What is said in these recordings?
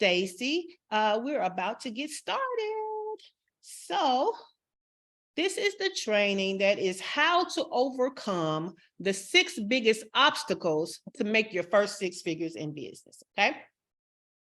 Stacy. We're about to get started. So this is the training that is how to overcome the 6 biggest obstacles to make your first 6 figures in business, okay?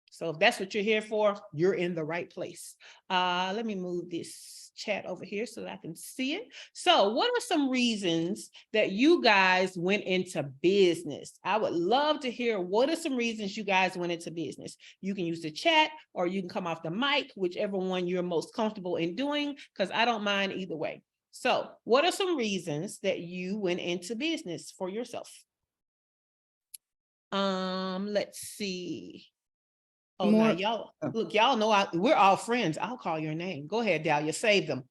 So if that's what you're here for, you're in the right place. Let me move this chat over here so that I can see it. So what are some reasons that you guys went into business? I would love to hear what are some reasons you guys went into business. You can use the chat or you can come off the mic, whichever one you're most comfortable in doing, because I don't mind either way. So what are some reasons that you went into business for yourself? Let's see. Oh, now y'all, look, y'all know we're all friends. I'll call your name. Go ahead, Dahlia, save them.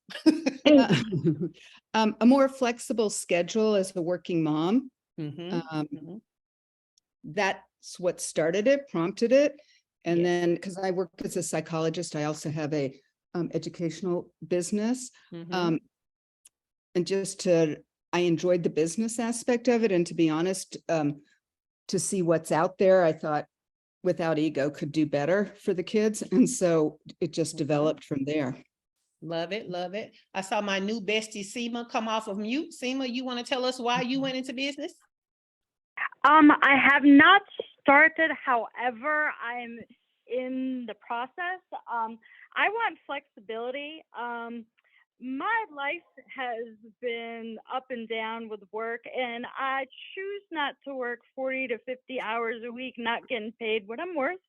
A more flexible schedule as a working mom. That's what started it, prompted it. And then, because I work as a psychologist, I also have a educational business. And I enjoyed the business aspect of it. And to be honest, to see what's out there, I thought, without ego, could do better for the kids. And so it just developed from there. Love it, love it. I saw my new bestie, Seema, come off of mute. Seema, you want to tell us why you went into business? I have not started, however, I'm in the process. I want flexibility. My life has been up and down with work, and I choose not to work 40 to 50 hours a week, not getting paid what I'm worth.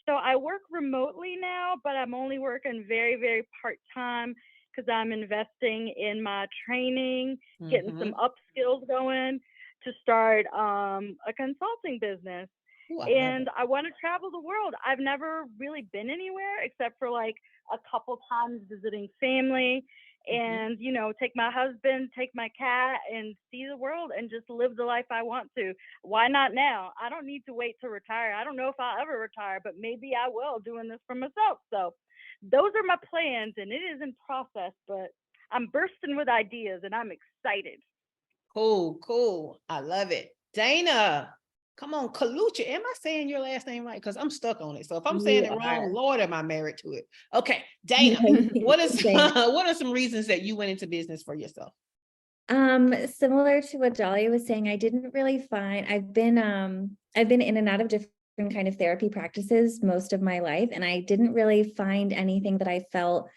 So I work remotely now, but I'm only working very, very part-time because I'm investing in my training, getting some upskills going to start a consulting business. Ooh, I want to travel the world. I've never really been anywhere except for like a couple times visiting family and, you know, take my husband, take my cat and see the world and just live the life I want to. Why not now? I don't need to wait to retire. I don't know if I'll ever retire, but maybe I will doing this for myself. So those are my plans and it is in process, but I'm bursting with ideas and I'm excited. Cool, cool. I love it. Dana. Come on, Kalucha. Am I saying your last name right? Because I'm stuck on it. So if I'm saying it wrong, Lord, am I married to it? Okay, Dana, what are some reasons that you went into business for yourself? Similar to what Dahlia was saying, I didn't really find, I've been in and out of different kind of therapy practices most of my life, and I didn't really find anything that I felt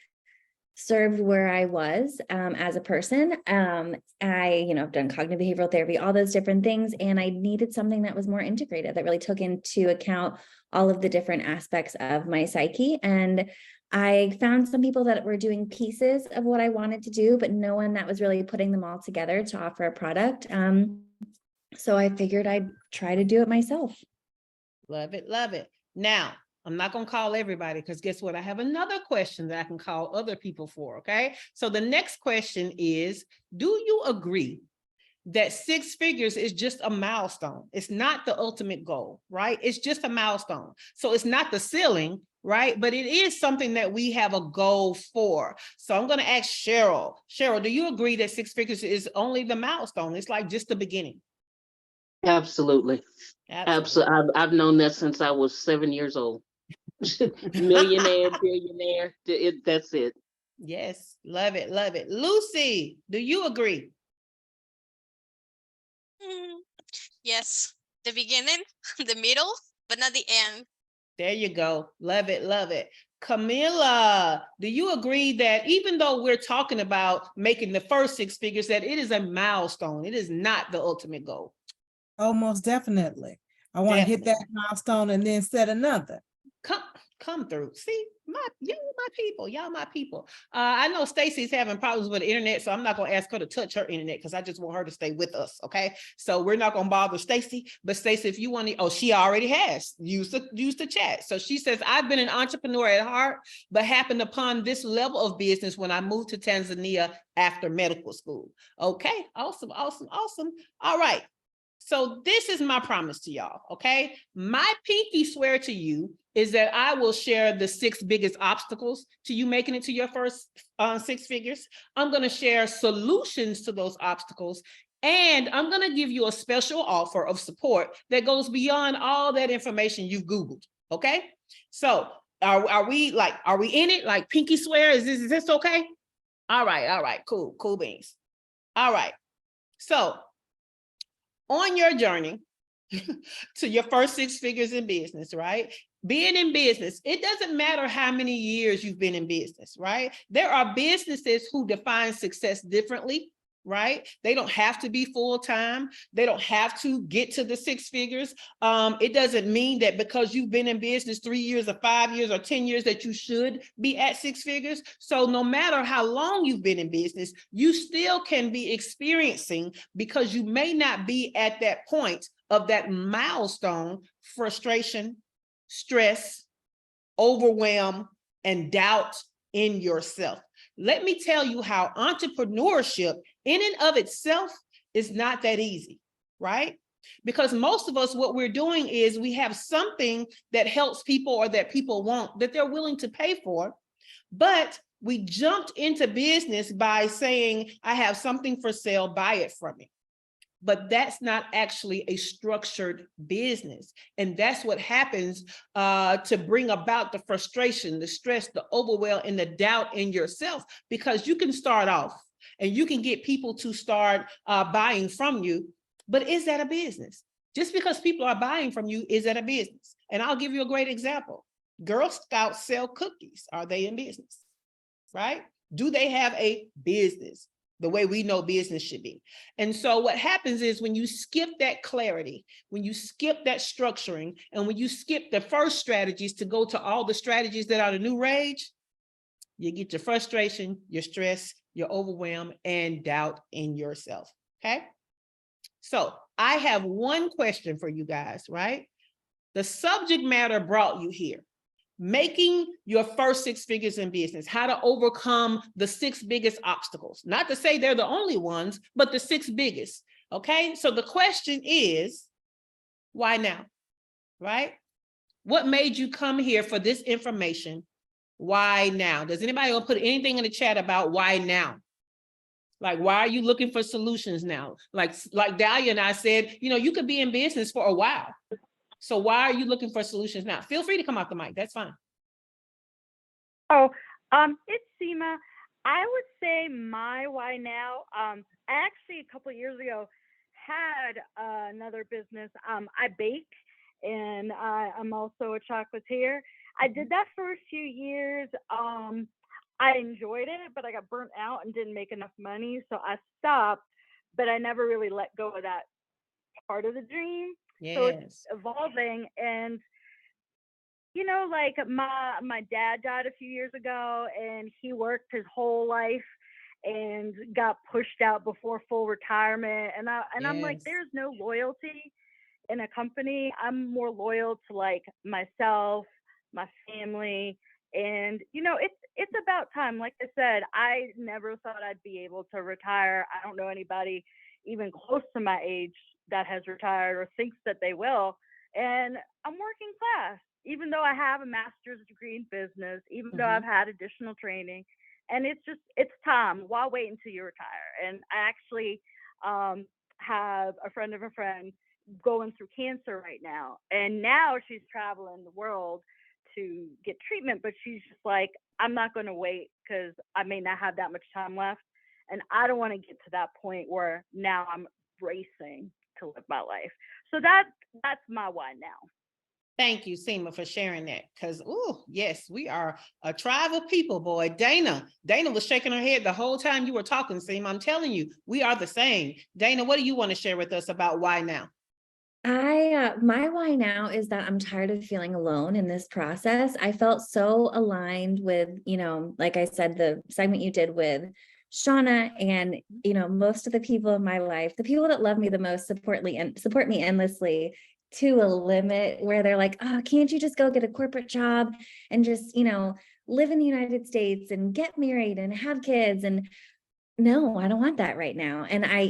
served where I was as a person. I've done cognitive behavioral therapy, all those different things, and I needed something that was more integrated, that really took into account all of the different aspects of my psyche. And I found some people that were doing pieces of what I wanted to do, but no one that was really putting them all together to offer a product. So I figured I'd try to do it myself. Love it, love it. Now, I'm not going to call everybody because guess what? I have another question that I can call other people for, okay? So the next question is, do you agree that 6 figures is just a milestone? It's not the ultimate goal, right? It's just a milestone. So it's not the ceiling, right? But it is something that we have a goal for. So I'm going to ask Cheryl. Cheryl, do you agree that 6 figures is only the milestone? It's like just the beginning. Absolutely. Absolutely. I've known that since I was 7 years old. Millionaire, billionaire, that's it. Yes, love it, love it. Lucy, do you agree? Yes, the beginning, the middle, but not the end. There you go. Love it, love it. Camilla, do you agree that even though we're talking about making the first 6 figures, that it is a milestone? It is not the ultimate goal. Oh, most definitely. I want to hit that milestone and then set another. Come through. See, y'all my people. I know Stacy's having problems with the internet, so I'm not gonna ask her to touch her internet because I just want her to stay with us. Okay, so we're not gonna bother Stacy. But Stacy, if you want to, she already has used the chat. So she says, I've been an entrepreneur at heart, but happened upon this level of business when I moved to Tanzania after medical school. Okay, awesome, awesome, awesome. All right. So this is my promise to y'all, okay? My pinky swear to you is that I will share the 6 biggest obstacles to you making it to your first 6 figures. I'm gonna share solutions to those obstacles, and I'm gonna give you a special offer of support that goes beyond all that information you've Googled, Okay. So are we in it? Like pinky swear? Is this okay? All right. Cool beans. All right. So on your journey to your first 6 figures in business, right? Being in business, it doesn't matter how many years you've been in business, right? There are businesses who define success differently, right? They don't have to be full-time. They don't have to get to the 6 figures. It doesn't mean that because you've been in business 3 years or 5 years or 10 years that you should be at 6 figures. So no matter how long you've been in business, you still can be experiencing, because you may not be at that point of that milestone, frustration, stress, overwhelm, and doubt in yourself. Let me tell you how entrepreneurship in and of itself is not that easy, right? Because most of us, what we're doing is we have something that helps people or that people want, that they're willing to pay for, but we jumped into business by saying, I have something for sale, buy it from me. But that's not actually a structured business. And that's what happens to bring about the frustration, the stress, the overwhelm, and the doubt in yourself, because you can start off and you can get people to start buying from you. But is that a business? Just because people are buying from you, is that a business? And I'll give you a great example. Girl Scouts sell cookies. Are they in business? Right? Do they have a business? The way we know business should be. And so what happens is when you skip that clarity, when you skip that structuring, and when you skip the first strategies to go to all the strategies that are the new rage, you get your frustration, your stress, your overwhelm, and doubt in yourself. Okay. So I have one question for you guys, right? The subject matter brought you here. Making your first 6 figures in business, how to overcome the 6 biggest obstacles. Not to say they're the only ones, but the 6 biggest. Okay, so the question is, why now? Right? What made you come here for this information? Why now? Does anybody want to put anything in the chat about why now? Like, why are you looking for solutions now? Like Dahlia and I said, you could be in business for a while. So why are you looking for solutions now? Feel free to come off the mic. That's fine. It's Seema. I would say my why now. Actually, a couple of years ago, had another business. I bake, and I'm also a chocolatier. I did that for a few years. I enjoyed it, but I got burnt out and didn't make enough money, so I stopped. But I never really let go of that part of the dream. Yes. So it's evolving, and like my dad died a few years ago, and he worked his whole life and got pushed out before full retirement. And I'm like, there's no loyalty in a company. I'm more loyal to like myself, my family, and it's about time. Like I said, I never thought I'd be able to retire. I don't know anybody even close to my age that has retired or thinks that they will. And I'm working class, even though I have a master's degree in business, even though I've had additional training. And it's time. Why wait until you retire? And I actually have a friend of a friend going through cancer right now. And now she's traveling the world to get treatment, but she's just like, I'm not going to wait because I may not have that much time left. And I don't want to get to that point where now I'm racing to live my life. So that's my why now. Thank you, Seema, for sharing that. Because, yes, we are a tribe of people, boy. Dana was shaking her head the whole time you were talking, Seema. I'm telling you, we are the same. Dana, what do you want to share with us about why now? My why now is that I'm tired of feeling alone in this process. I felt so aligned with, like I said, the segment you did with Shauna, and most of the people in my life, the people that love me the most, support me endlessly, to a limit where they're like, oh, can't you just go get a corporate job and just live in the United States and get married and have kids? And no, I don't want that right now. And I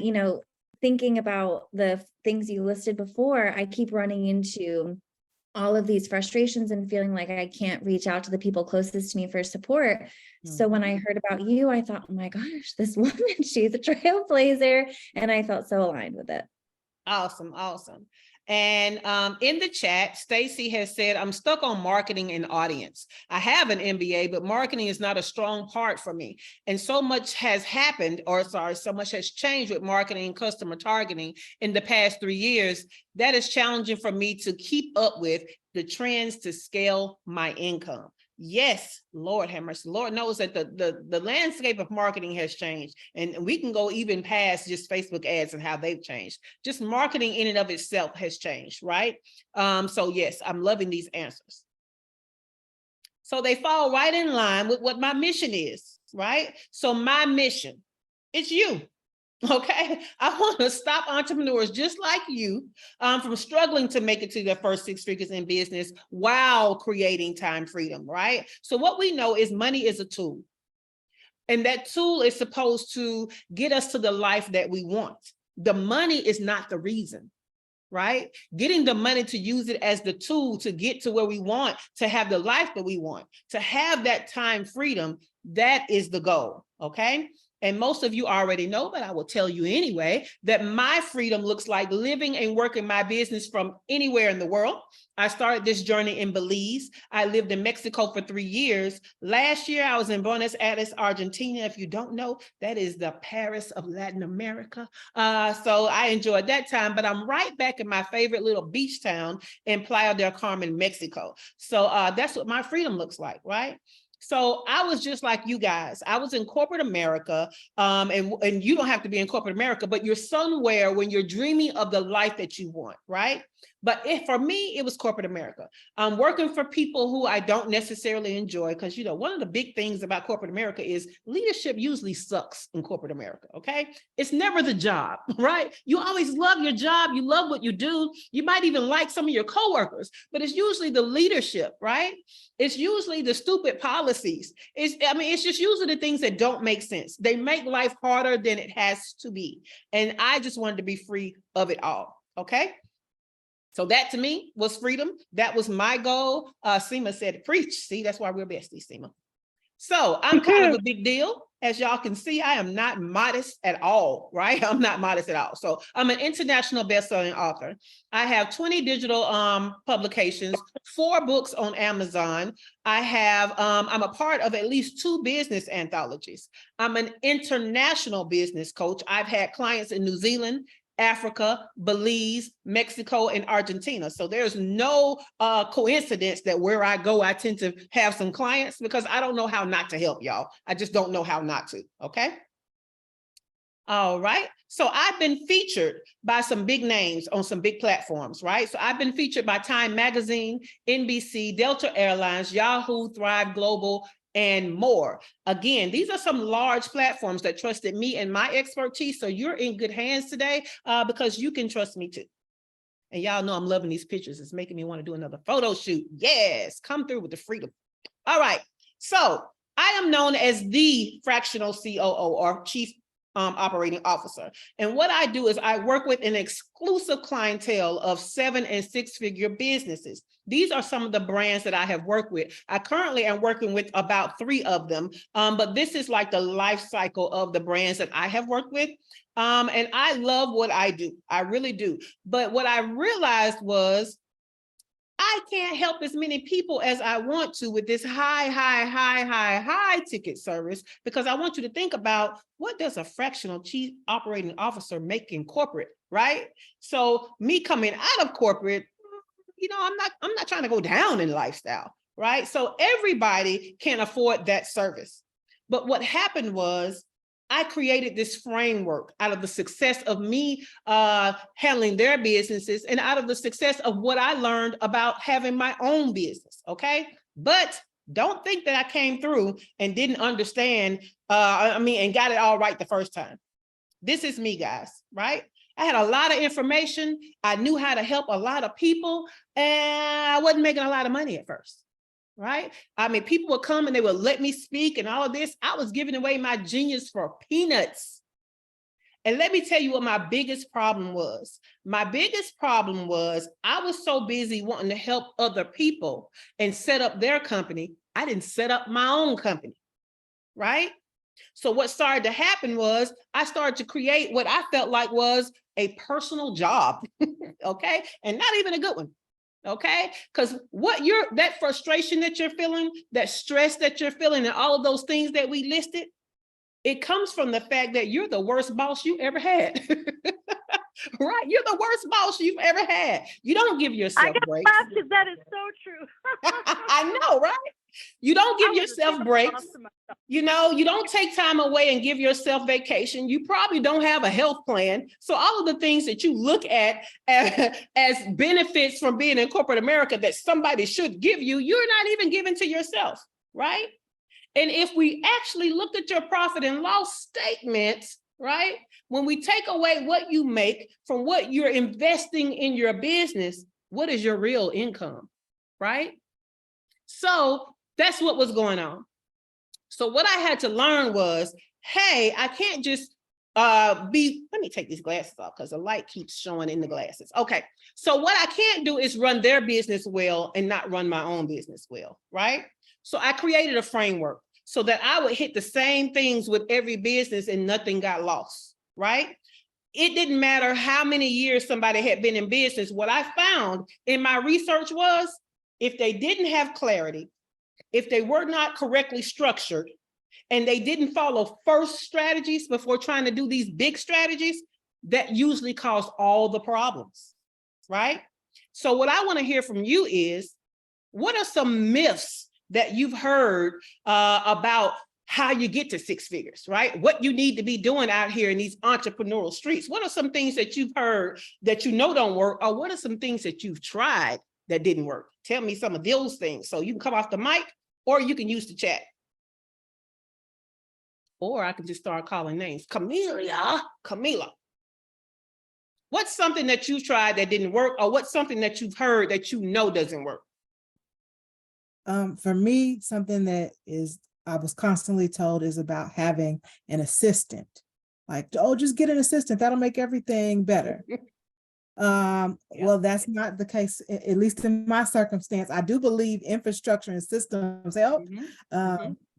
thinking about the things you listed before, I keep running into all of these frustrations and feeling like I can't reach out to the people closest to me for support. So when I heard about you, I thought, oh my gosh, this woman, she's a trailblazer. And I felt so aligned with it. Awesome. And in the chat, Stacy has said, I'm stuck on marketing and audience. I have an MBA, but marketing is not a strong part for me. And so much has happened, or sorry, so much has changed with marketing and customer targeting in the past 3 years. That is challenging for me to keep up with the trends to scale my income. Yes, Lord have mercy. Lord knows that the landscape of marketing has changed, and we can go even past just Facebook ads and how they've changed. Just marketing in and of itself has changed, right? So yes, I'm loving these answers. So they fall right in line with what my mission is, right? So my mission, it's you. Okay, I want to stop entrepreneurs just like you from struggling to make it to their first 6 figures in business while creating time freedom, right? So what we know is money is a tool. And that tool is supposed to get us to the life that we want. The money is not the reason, right? Getting the money to use it as the tool to get to where we want, to have the life that we want, to have that time freedom, that is the goal, okay? And most of you already know, but I will tell you anyway, that my freedom looks like living and working my business from anywhere in the world. I started this journey in Belize. I lived in Mexico for 3 years. Last year, I was in Buenos Aires, Argentina. If you don't know, that is the Paris of Latin America. So I enjoyed that time, but I'm right back in my favorite little beach town in Playa del Carmen, Mexico. So that's what my freedom looks like, right? So I was just like you guys. I was in corporate America, and you don't have to be in corporate America, but you're somewhere when you're dreaming of the life that you want, right? But for me, it was corporate America. I'm working for people who I don't necessarily enjoy, because, you know, one of the big things about corporate America is leadership usually sucks in corporate America, okay? It's never the job, right? You always love your job. You love what you do. You might even like some of your coworkers, but it's usually the leadership, right? It's usually the stupid policies. It's just usually the things that don't make sense. They make life harder than it has to be. And I just wanted to be free of it all, okay? So that to me was freedom. That was my goal. Seema said, preach. See, that's why we're besties, Seema. So I'm kind of a big deal. As y'all can see, I am not modest at all, right? I'm not modest at all. So I'm an international best-selling author. I have 20 digital publications, 4 books on Amazon. I'm a part of at least 2 business anthologies. I'm an international business coach. I've had clients in New Zealand, Africa, Belize, Mexico, and Argentina. So there's no coincidence that where I go, I tend to have some clients, because I don't know how not to help y'all. I just don't know how not to, okay? All right, so I've been featured by some big names on some big platforms, right? So I've been featured by Time Magazine, NBC, Delta Airlines, Yahoo, Thrive Global, and more. Again, these are some large platforms that trusted me and my expertise. So you're in good hands today because you can trust me too. And y'all know I'm loving these pictures. It's making me want to do another photo shoot. Yes, come through with the freedom. All right, so I am known as the fractional COO, or Chief Operating Officer. And what I do is I work with an exclusive clientele of 7- and 6-figure businesses. These are some of the brands that I have worked with. I currently am working with about 3 of them, but this is like the life cycle of the brands that I have worked with. And I love what I do. I really do. But what I realized was I can't help as many people as I want to with this high ticket service, because I want you to think about, what does a fractional chief operating officer make in corporate, right? So me coming out of corporate, you know, I'm not trying to go down in lifestyle, right? So everybody can afford that service. But what happened was, I created this framework out of the success of me handling their businesses, and out of the success of what I learned about having my own business, okay? But don't think that I came through and didn't understand, and got it all right the first time. This is me, guys, right? I had a lot of information. I knew how to help a lot of people, and I wasn't making a lot of money at first. Right? I mean, people would come and they would let me speak and all of this. I was giving away my genius for peanuts. And let me tell you what my biggest problem was. My biggest problem was I was so busy wanting to help other people and set up their company. I didn't set up my own company, right? So what started to happen was I started to create what I felt like was a personal job, okay? And not even a good one, okay? Because that frustration that you're feeling, that stress that you're feeling, and all of those things that we listed, it comes from the fact that you're the worst boss you ever had. Right? You're the worst boss you've ever had. You don't give yourself breaks. Because that is so true. I know, right? You don't give yourself breaks. You know, you don't take time away and give yourself vacation. You probably don't have a health plan. So all of the things that you look at as benefits from being in corporate America that somebody should give you, you're not even giving to yourself, right? And if we actually looked at your profit and loss statements, right? When we take away what you make from what you're investing in your business, what is your real income, right? So that's what was going on. So what I had to learn was, hey, I can't just let me take these glasses off because the light keeps showing in the glasses. Okay, so what I can't do is run their business well and not run my own business well, right? So I created a framework so that I would hit the same things with every business and nothing got lost, right? It didn't matter how many years somebody had been in business. What I found in my research was if they didn't have clarity, if they were not correctly structured, and they didn't follow first strategies before trying to do these big strategies, that usually cause all the problems, right? So what I want to hear from you is, what are some myths that you've heard about how you get to six figures, right? What you need to be doing out here in these entrepreneurial streets? What are some things that you've heard that you know don't work, or what are some things that you've tried that didn't work? Tell me some of those things. So you can come off the mic, or you can use the chat. Or I can just start calling names. Camila. What's something that you tried that didn't work, or what's something that you've heard that you know doesn't work? For me, something that I was constantly told is about having an assistant. Like, oh, just get an assistant. That'll make everything better. Well, that's not the case, at least in my circumstance. I do believe infrastructure and systems help.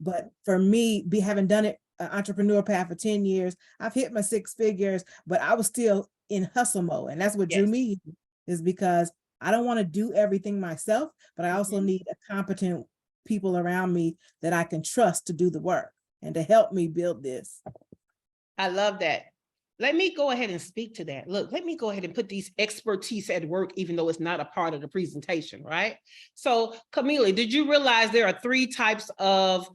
But for me, having done it, entrepreneur path for 10 years, I've hit my 6 figures, but I was still in hustle mode. And that's what drew me, is because I don't want to do everything myself, but I also need a competent people around me that I can trust to do the work and to help me build this. I love that. Let me go ahead and speak to that. Look, let me go ahead and put these expertise at work, even though it's not a part of the presentation, right? So Camila, did you realize there are 3 types of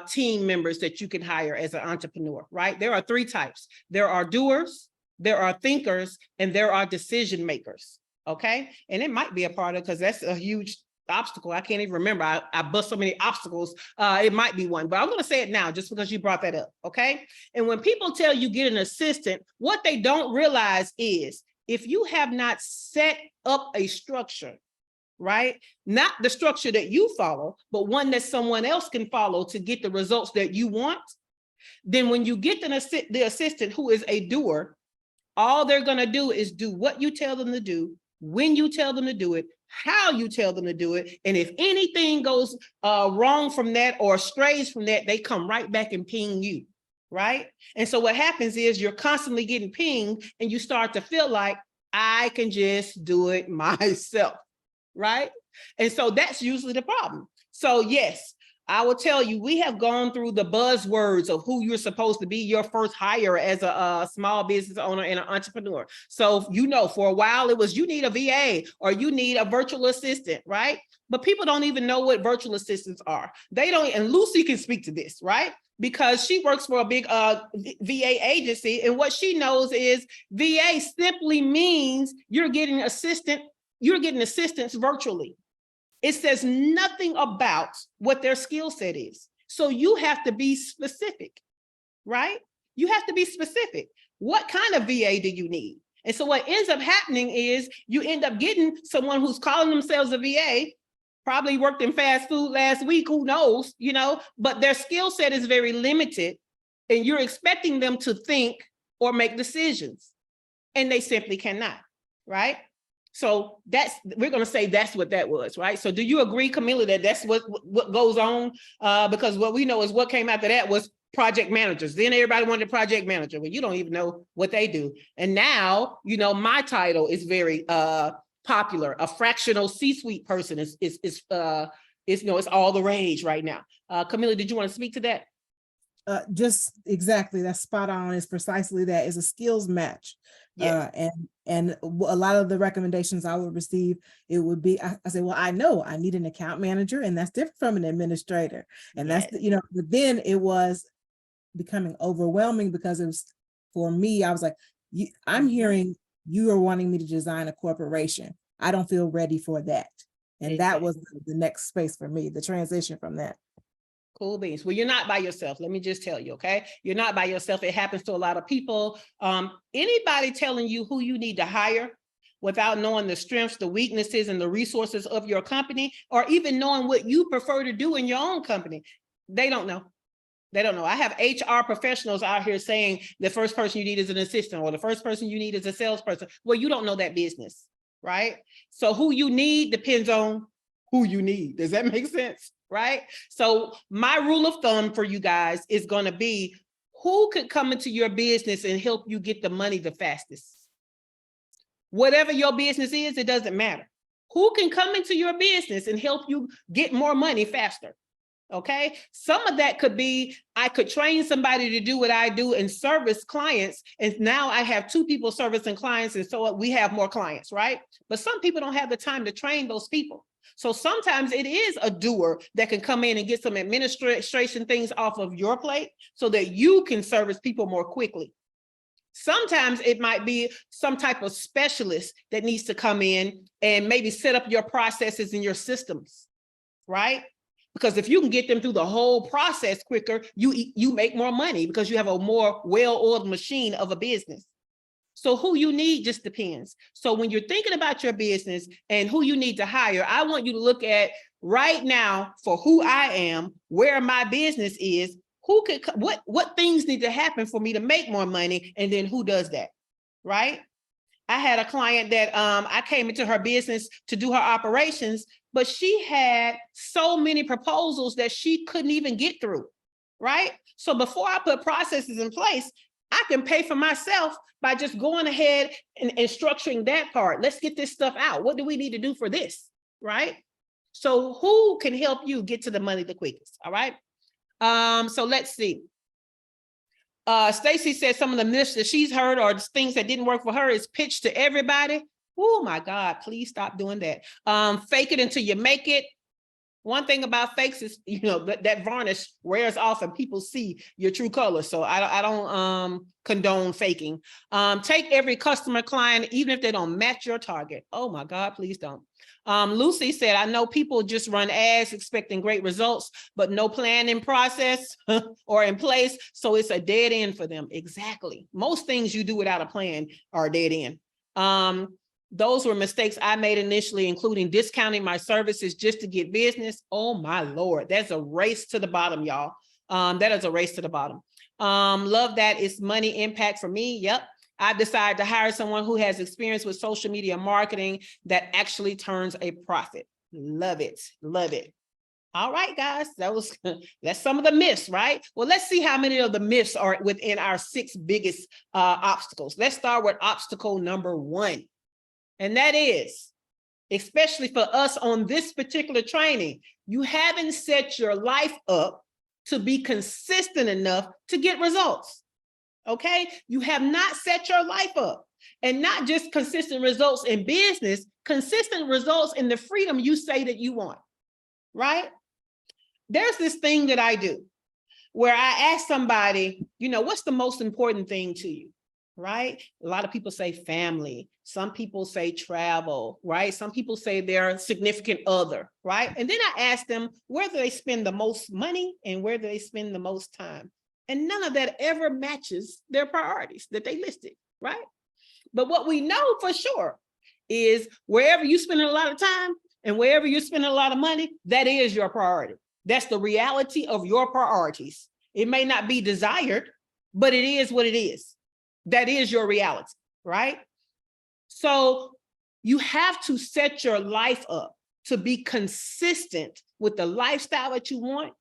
team members that you can hire as an entrepreneur, right? There are 3 types. There are doers, there are thinkers, and there are decision makers, okay? And it might be a part of, because that's a huge obstacle. I can't even remember. I bust so many obstacles. It might be one, but I'm going to say it now just because you brought that up. Okay. And when people tell you get an assistant, what they don't realize is if you have not set up a structure, right? Not the structure that you follow, but one that someone else can follow to get the results that you want. Then when you get the assistant who is a doer, all they're going to do is do what you tell them to do, when you tell them to do it, how you tell them to do it. And if anything goes wrong from that or strays from that, they come right back and ping you, right? And so what happens is you're constantly getting pinged and you start to feel like I can just do it myself, right? And so that's usually the problem. So yes, I will tell you, we have gone through the buzzwords of who you're supposed to be your first hire as a small business owner and an entrepreneur. So, you know, for a while it was, you need a VA or you need a virtual assistant, right? But people don't even know what virtual assistants are. They don't, and Lucy can speak to this, right? Because she works for a big VA agency. And what she knows is VA simply means you're getting assistance virtually. It says nothing about what their skill set is. So you have to be specific, right? You have to be specific. What kind of VA do you need? And so what ends up happening is you end up getting someone who's calling themselves a VA, probably worked in fast food last week, who knows, you know, but their skill set is very limited and you're expecting them to think or make decisions and they simply cannot, right? So we're going to say that's what that was, right? So do you agree, Camila, that that's what goes on? Because what we know is what came after that was project managers. Then everybody wanted a project manager. Well, you don't even know what they do. And now, you know, my title is very popular. A fractional C-suite person is you know, it's all the rage right now. Camilla, did you want to speak to that? Just exactly, that's spot on. Is precisely that. Is a skills match. Yeah. And a lot of the recommendations I would receive, it would be, I say, well, I know I need an account manager, and that's different from an administrator. And that's, you know, but then it was becoming overwhelming because it was, for me, I was like, I'm hearing you are wanting me to design a corporation. I don't feel ready for that. And that was the next space for me, the transition from that. Cool beans. Well, you're not by yourself. Let me just tell you, okay? You're not by yourself. It happens to a lot of people. Anybody telling you who you need to hire without knowing the strengths, the weaknesses, and the resources of your company, or even knowing what you prefer to do in your own company, they don't know. They don't know. I have HR professionals out here saying the first person you need is an assistant, or the first person you need is a salesperson. Well, you don't know that business, right? So who you need depends on who you need. Does that make sense? Right? So my rule of thumb for you guys is going to be, who could come into your business and help you get the money the fastest? Whatever your business is, it doesn't matter. Who can come into your business and help you get more money faster? Okay. Some of that could be, I could train somebody to do what I do and service clients. And now I have 2 people servicing clients. And so we have more clients, right? But some people don't have the time to train those people. So sometimes it is a doer that can come in and get some administration things off of your plate so that you can service people more quickly. Sometimes it might be some type of specialist that needs to come in and maybe set up your processes and your systems, right? Because if you can get them through the whole process quicker, you make more money because you have a more well-oiled machine of a business. So who you need just depends. So when you're thinking about your business and who you need to hire, I want you to look at right now for who I am, where my business is, who could, what things need to happen for me to make more money, and then who does that, right? I had a client that I came into her business to do her operations, but she had so many proposals that she couldn't even get through, right? So before I put processes in place, I can pay for myself by just going ahead and structuring that part. Let's get this stuff out. What do we need to do for this, right? So who can help you get to the money the quickest, all right? So let's see. Stacy said some of the myths that she's heard or things that didn't work for her is pitch to everybody. Oh my God, please stop doing that. Fake it until you make it. One thing about fakes is, you know, that varnish wears off and people see your true color. So I don't condone faking. Take every customer client, even if they don't match your target. Oh my God, please don't. Lucy said, I know people just run ads expecting great results, but no plan in process or in place. So it's a dead end for them. Exactly. Most things you do without a plan are a dead end. Those were mistakes I made initially, including discounting my services just to get business. Oh my Lord, that's a race to the bottom, y'all. That is a race to the bottom. Love that. It's money impact for me. Yep. I've decided to hire someone who has experience with social media marketing that actually turns a profit. Love it. Love it. All right, guys, that's some of the myths, right? Well, let's see how many of the myths are within our 6 biggest obstacles. Let's start with obstacle number 1. And that is, especially for us on this particular training, you haven't set your life up to be consistent enough to get results. Okay, you have not set your life up, and not just consistent results in business, consistent results in the freedom you say that you want, right? There's this thing that I do where I ask somebody, you know, what's the most important thing to you, right? A lot of people say family. Some people say travel, right? Some people say their significant other, right? And then I ask them where do they spend the most money and where do they spend the most time? And none of that ever matches their priorities that they listed, right? But what we know for sure is wherever you spend a lot of time and wherever you spend a lot of money, that is your priority. That's the reality of your priorities. It may not be desired, but it is what it is. That is your reality, right? So you have to set your life up to be consistent with the lifestyle that you want.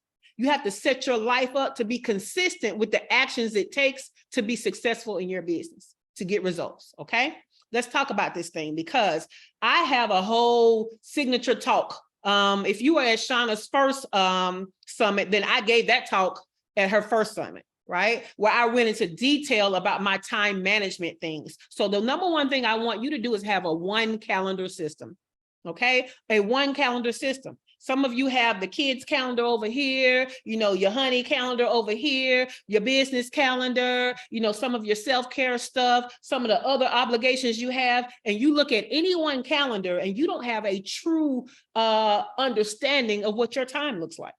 You have to set your life up to be consistent with the actions it takes to be successful in your business, to get results, okay? Let's talk about this thing, because I have a whole signature talk. If you were at Shauna's first summit, then I gave that talk at her first summit, right? Where I went into detail about my time management things. So the number one thing I want you to do is have a one calendar system, okay? A one calendar system. Some of you have the kids calendar over here, you know, your honey calendar over here, your business calendar, you know, some of your self-care stuff, some of the other obligations you have, and you look at any one calendar and you don't have a true understanding of what your time looks like,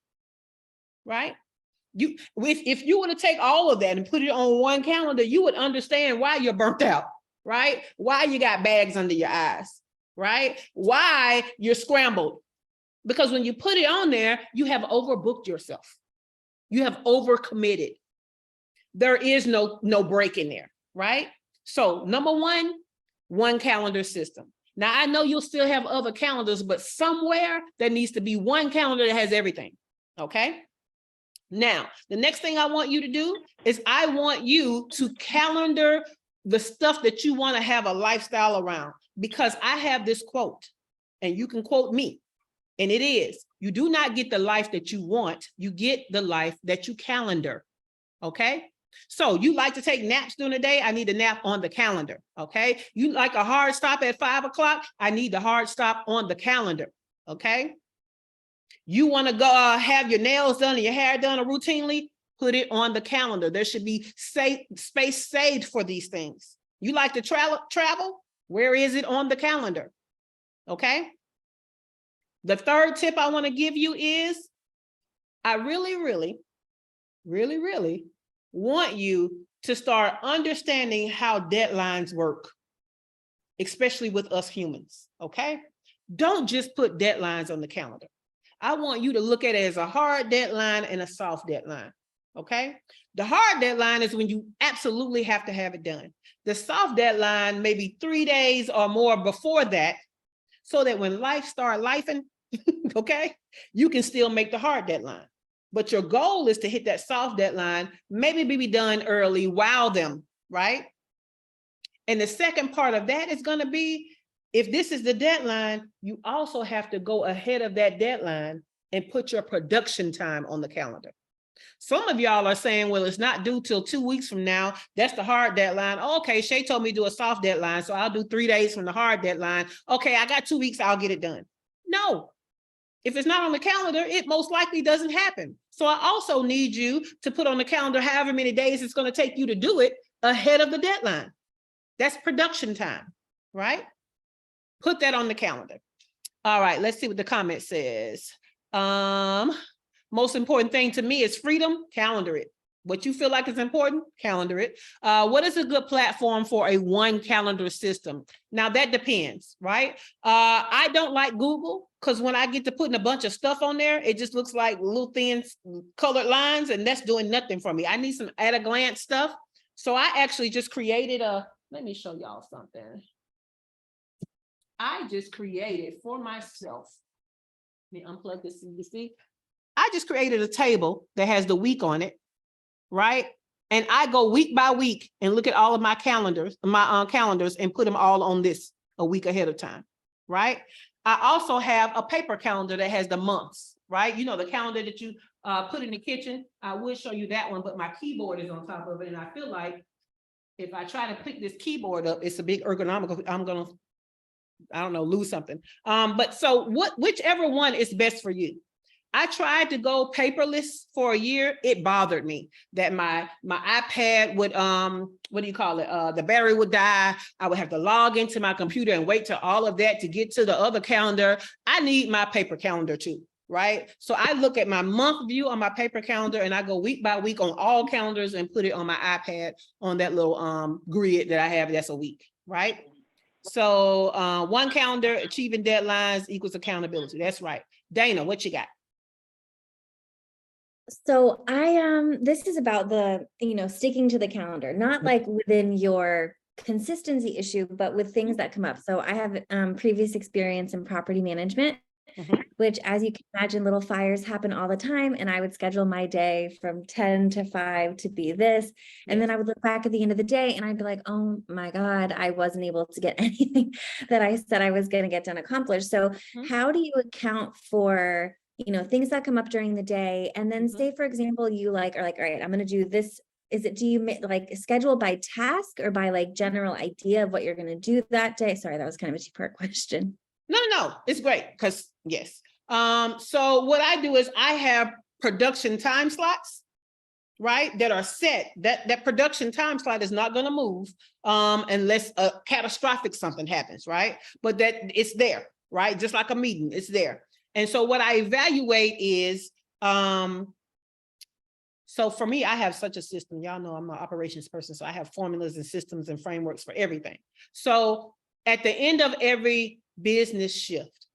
right? If you were to take all of that and put it on one calendar, you would understand why you're burnt out, right? Why you got bags under your eyes, right? Why you're scrambled. Because when you put it on there, you have overbooked yourself. You have overcommitted. There is no break in there, right? So number one calendar system. Now, I know you'll still have other calendars, but somewhere there needs to be one calendar that has everything, okay? Now, the next thing I want you to do is I want you to calendar the stuff that you want to have a lifestyle around, because I have this quote, and you can quote me. And it is, you do not get the life that you want, you get the life that you calendar, okay? So you like to take naps during the day, I need a nap on the calendar, okay? You like a hard stop at 5 o'clock, I need the hard stop on the calendar, okay? You wanna go have your nails done and your hair done routinely, put it on the calendar. There should be space saved for these things. You like to travel? Where is it on the calendar, okay? The third tip I want to give you is I really want you to start understanding how deadlines work, especially with us humans, okay? Don't just put deadlines on the calendar. I want you to look at it as a hard deadline and a soft deadline, okay? The hard deadline is when you absolutely have to have it done. The soft deadline may be 3 days or more before that, so that when life starts lifing, okay, you can still make the hard deadline. But your goal is to hit that soft deadline, maybe be done early, wow them, right? And the second part of that is going to be, if this is the deadline, you also have to go ahead of that deadline and put your production time on the calendar. Some of y'all are saying, well, it's not due till 2 weeks from now. That's the hard deadline. Okay, Shay told me to do a soft deadline, so I'll do 3 days from the hard deadline. Okay, I got 2 weeks, I'll get it done. No. If it's not on the calendar, it most likely doesn't happen. So I also need you to put on the calendar however many days it's going to take you to do it ahead of the deadline. That's production time, right? Put that on the calendar. All right, let's see what the comment says. Most important thing to me is freedom, calendar it. What you feel like is important, calendar it. What is a good platform for a one calendar system? Now that depends, right? I don't like Google, because when I get to putting a bunch of stuff on there, it just looks like little thin colored lines, and that's doing nothing for me. I need some at a glance stuff. So I actually just created let me show y'all something. I just created for myself. Let me unplug this, you see? I just created a table that has the week on it, right? And I go week by week and look at all of my calendars, and put them all on this a week ahead of time, right? I also have a paper calendar that has the months, right? You know, the calendar that you put in the kitchen. I would show you that one, but my keyboard is on top of it. And I feel like if I try to pick this keyboard up, it's a big ergonomical, I'm gonna, I don't know, lose something. But so whichever one is best for you. I tried to go paperless for a year. It bothered me that my iPad would, what do you call it? The battery would die. I would have to log into my computer and wait till all of that to get to the other calendar. I need my paper calendar too, right? So I look at my month view on my paper calendar, and I go week by week on all calendars and put it on my iPad on that little grid that I have that's a week, right? So one calendar, achieving deadlines equals accountability. That's right. Dana, what you got? So this is about the, sticking to the calendar, not like within your consistency issue, but with things that come up. So I have previous experience in property management. which, as you can imagine, little fires happen all the time. And I would schedule my day from 10 to 5 to be this. And then I would look back at the end of the day and I'd be like, oh my God, I wasn't able to get anything that I said I was going to get done accomplished. So how do you account for, you know, things that come up during the day? And then say, for example, you are like, all right, I'm going to do this. Do you like schedule by task or by like general idea of what you're going to do that day? Sorry, that was kind of a two-part question. No, it's great because yes. So what I do is I have production time slots, right? That are set. That production time slot is not going to move unless a catastrophic something happens, right? But that it's there, right? Just like a meeting, it's there. And so what I evaluate is, so for me, I have such a system. Y'all know I'm an operations person, so I have formulas and systems and frameworks for everything. So at the end of every business shift,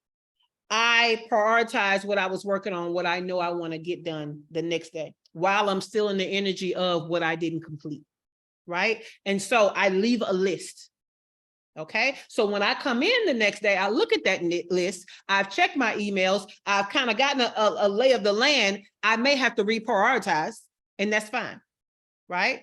I prioritize what I was working on, what I know I want to get done the next day, while I'm still in the energy of what I didn't complete, right? And so I leave a list. Okay, so when I come in the next day, I look at that list. I've checked my emails. I've kind of gotten a lay of the land. I may have to reprioritize, and that's fine, right?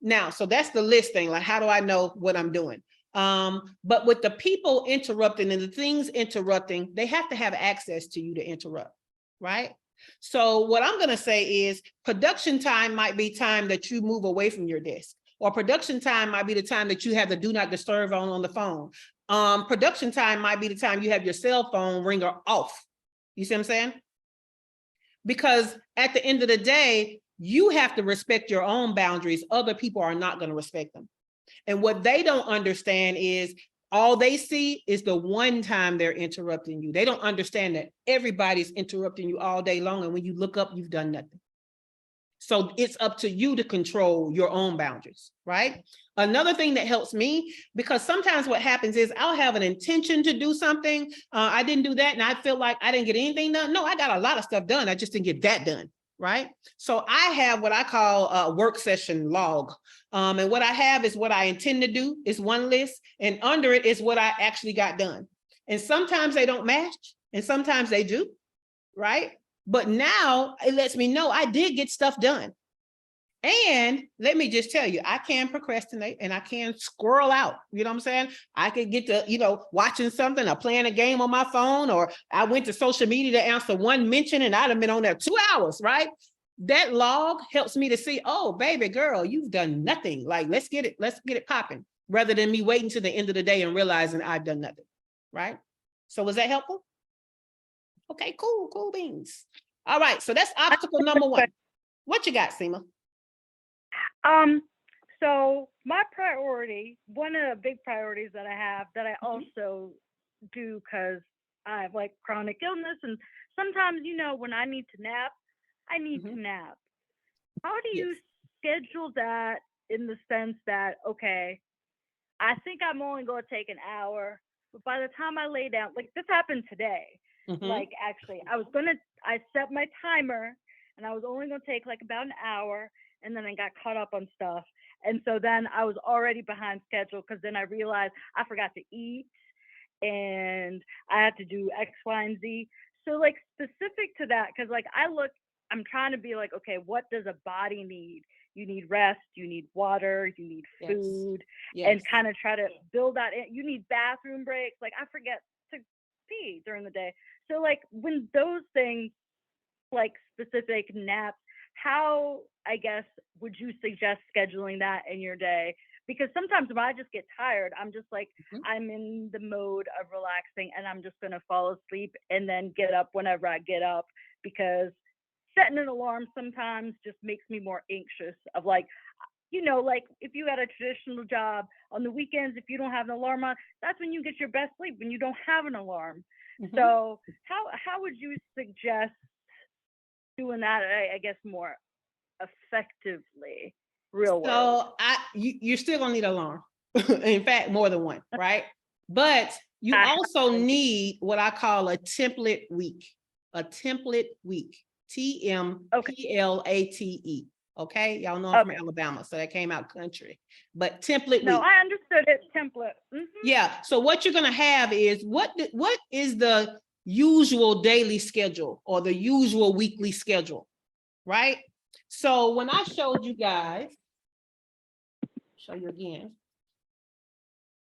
Now, so that's the list thing. Like, how do I know what I'm doing? But with the people interrupting and the things interrupting, they have to have access to you to interrupt, right? So what I'm going to say is production time might be time that you move away from your desk. Or production time might be the time that you have the do not disturb on the phone. Production time might be the time you have your cell phone ringer off. You see what I'm saying? Because at the end of the day, you have to respect your own boundaries. Other people are not going to respect them. And what they don't understand is all they see is the one time they're interrupting you. They don't understand that everybody's interrupting you all day long. And when you look up, you've done nothing. So it's up to you to control your own boundaries, right? Another thing that helps me, because sometimes what happens is I'll have an intention to do something. I didn't do that and I feel like I didn't get anything done. No, I got a lot of stuff done. I just didn't get that done, right? So I have what I call a work session log. And what I have is what I intend to do is one list, and under it is what I actually got done. And sometimes they don't match and sometimes they do, right? But now it lets me know I did get stuff done. And let me just tell you, I can procrastinate and I can squirrel out. You know what I'm saying? I could get to, you know, watching something or playing a game on my phone, or I went to social media to answer one mention and I'd have been on there 2 hours, right? That log helps me to see, oh, baby girl, you've done nothing. Like, let's get it popping, rather than me waiting to the end of the day and realizing I've done nothing, right? So was that helpful? Okay, cool beans. All right, so that's obstacle number one. What you got, Seema? So my priority, one of the big priorities that I have that I also do because I have like chronic illness, and sometimes, you know, when I need to nap, I need to nap. How do you schedule that in the sense that, okay, I think I'm only going to take an hour, but by the time I lay down, like this happened today. Like, actually, I set my timer and I was only going to take like about an hour, and then I got caught up on stuff. And so then I was already behind schedule because then I realized I forgot to eat and I had to do X, Y, and Z. So like specific to that, because like I'm trying to be like, okay, what does a body need? You need rest, you need water, you need food, and kind of try to build that in. You need bathroom breaks. Like I forget to pee during the day. So like when those things, like specific naps, how, I guess, would you suggest scheduling that in your day? Because sometimes when I just get tired, I'm just like, I'm in the mode of relaxing and I'm just going to fall asleep and then get up whenever I get up, because setting an alarm sometimes just makes me more anxious of like, you know, like if you had a traditional job on the weekends, if you don't have an alarm on, that's when you get your best sleep, when you don't have an alarm. So how would you suggest doing that, I guess, more effectively, real world? So you're still gonna need an alarm. In fact, more than one, right? But you also need what I call a template week. A template week. TMPLATE. Okay, y'all know I'm from Alabama, so that came out country. But template week. No, I understood it. Template. Yeah. So what you're gonna have is what is the usual daily schedule or the usual weekly schedule, right? So when I showed you guys, show you again,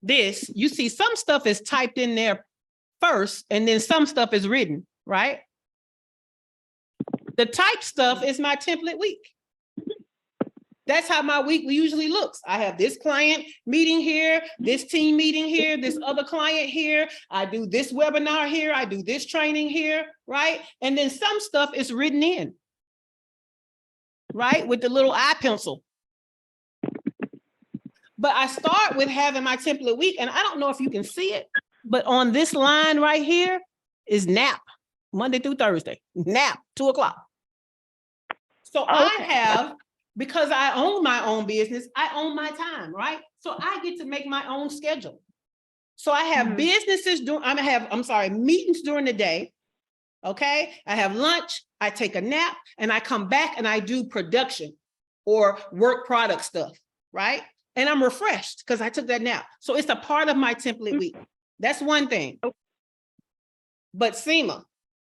this, you see some stuff is typed in there first and then some stuff is written, right? The type stuff is my template week. That's how my week usually looks. I have this client meeting here, this team meeting here, this other client here. I do this webinar here. I do this training here, right? And then some stuff is written in, right? With the little eye pencil. But I start with having my template week, and I don't know if you can see it, but on this line right here is nap, Monday through Thursday, nap, 2 o'clock. So I have, because I own my own business, I own my time, right? So I get to make my own schedule. So I have businesses doing, meetings during the day. Okay. I have lunch, I take a nap, and I come back and I do production or work product stuff, right? And I'm refreshed because I took that nap. So it's a part of my template week. That's one thing. But Seema,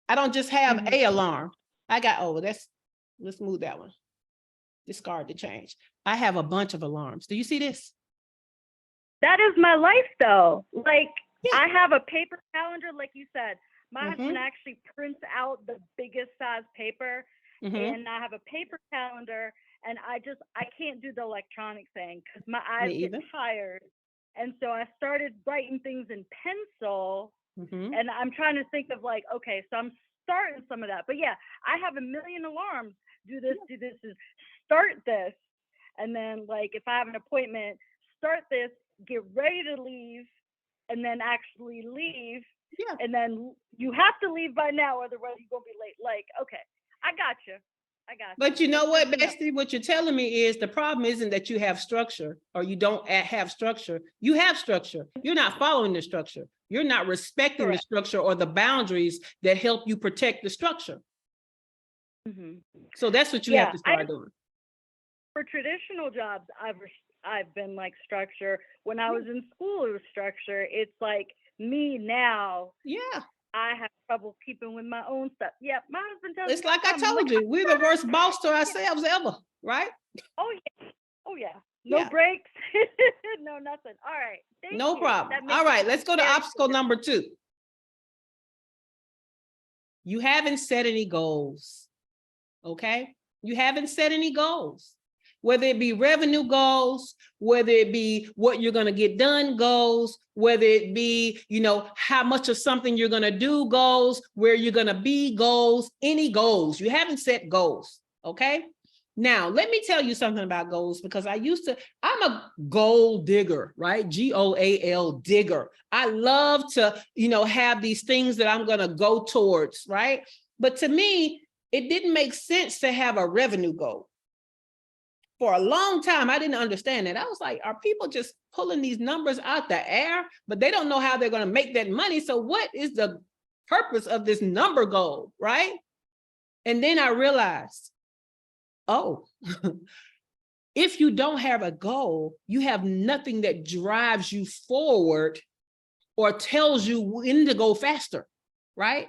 I don't just have a alarm. I got, let's move that one. Discard the change. I have a bunch of alarms. Do you see this? That is my life though. Like I have a paper calendar, like you said. My husband actually prints out the biggest size paper, and I have a paper calendar, and I can't do the electronic thing because my eyes get tired. And so I started writing things in pencil, and I'm trying to think of like, okay, so I'm starting some of that. But yeah, I have a million alarms. Do this, start this. And then like, if I have an appointment, start this, get ready to leave, and then actually leave. Yeah. And then you have to leave by now, otherwise you're going to be late. Like, okay, I got you. But you know what, Bestie, what you're telling me is the problem isn't that you have structure or you don't have structure. You have structure. You're not following the structure. You're not respecting the structure or the boundaries that help you protect the structure. So that's what you have to start doing. For traditional jobs, I've been like structure. When I was in school, it was structure. It's like me now. Yeah. I have trouble keeping with my own stuff. Yeah, my husband tells me. It's like I told you, we're the worst boss to ourselves ever, right? Oh yeah. Oh yeah. No breaks. No nothing. All right. No problem. All right, let's go to obstacle number 2. You haven't set any goals. Okay? You haven't set any goals. Whether it be revenue goals, whether it be what you're going to get done goals, whether it be, how much of something you're going to do goals, where you're going to be goals, any goals. You haven't set goals. Okay. Now, let me tell you something about goals, because I'm a goal digger, right? GOAL digger. I love to, have these things that I'm going to go towards, right? But to me, it didn't make sense to have a revenue goal. For a long time, I didn't understand that. I was like, are people just pulling these numbers out the air, but they don't know how they're going to make that money? So what is the purpose of this number goal, right? And then I realized, if you don't have a goal, you have nothing that drives you forward or tells you when to go faster, right?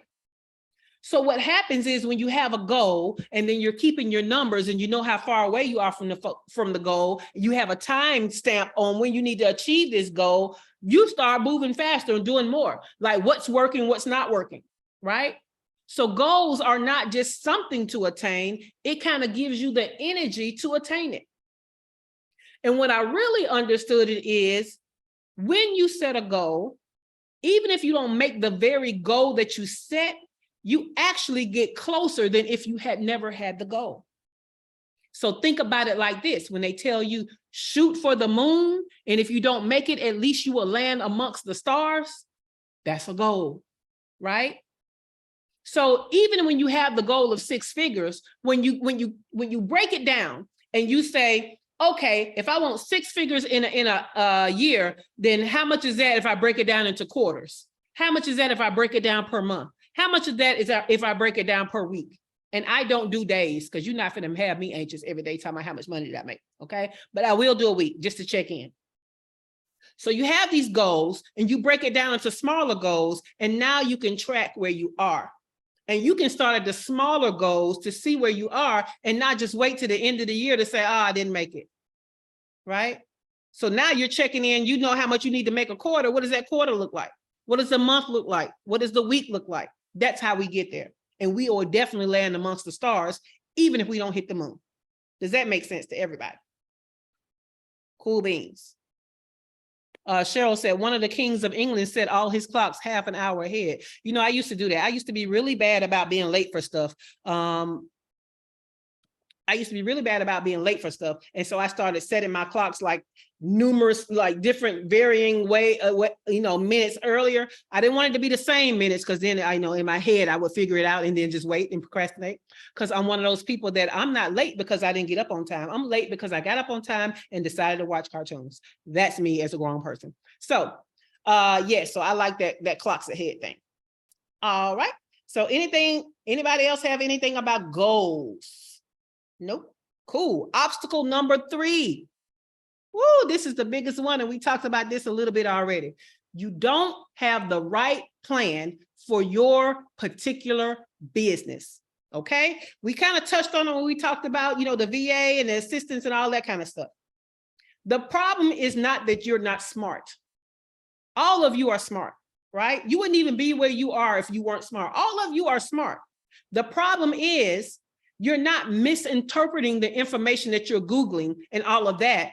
So what happens is when you have a goal and then you're keeping your numbers and you know how far away you are from the goal, you have a time stamp on when you need to achieve this goal, you start moving faster and doing more. Like what's working, what's not working, right? So goals are not just something to attain. It kind of gives you the energy to attain it. And what I really understood it is when you set a goal, even if you don't make the very goal that you set, you actually get closer than if you had never had the goal. So think about it like this. When they tell you shoot for the moon, and if you don't make it, at least you will land amongst the stars. That's a goal, right? So even when you have the goal of 6 figures, when you break it down and you say, okay, if I want 6 figures in a year, then how much is that if I break it down into quarters? How much is that if I break it down per month? How much of that is if I break it down per week? And I don't do days because you're not going to have me anxious every day talking about how much money did I make, okay? But I will do a week just to check in. So you have these goals and you break it down into smaller goals, and now you can track where you are. And you can start at the smaller goals to see where you are and not just wait to the end of the year to say, oh, I didn't make it, right? So now you're checking in, you know how much you need to make a quarter. What does that quarter look like? What does the month look like? What does the week look like? That's how we get there. And we will definitely land amongst the stars, even if we don't hit the moon. Does that make sense to everybody? Cool beans. Cheryl said, one of the kings of England set all his clocks half an hour ahead. You know, I used to do that. I used to be really bad about being late for stuff. And so I started setting my clocks like numerous, like different varying way, minutes earlier. I didn't want it to be the same minutes, because then I know in my head, I would figure it out and then just wait and procrastinate. Because I'm one of those people that I'm not late because I didn't get up on time. I'm late because I got up on time and decided to watch cartoons. That's me as a grown person. So so I like that clocks ahead thing. All right. So anybody else have anything about goals? Nope. Cool. Obstacle number 3. Woo, this is the biggest one, and we talked about this a little bit already. You don't have the right plan for your particular business. Okay. We kind of touched on it when we talked about, the VA and the assistants and all that kind of stuff. The problem is not that you're not smart. All of you are smart, right? You wouldn't even be where you are if you weren't smart. All of you are smart. The problem is you're not misinterpreting the information that you're Googling and all of that.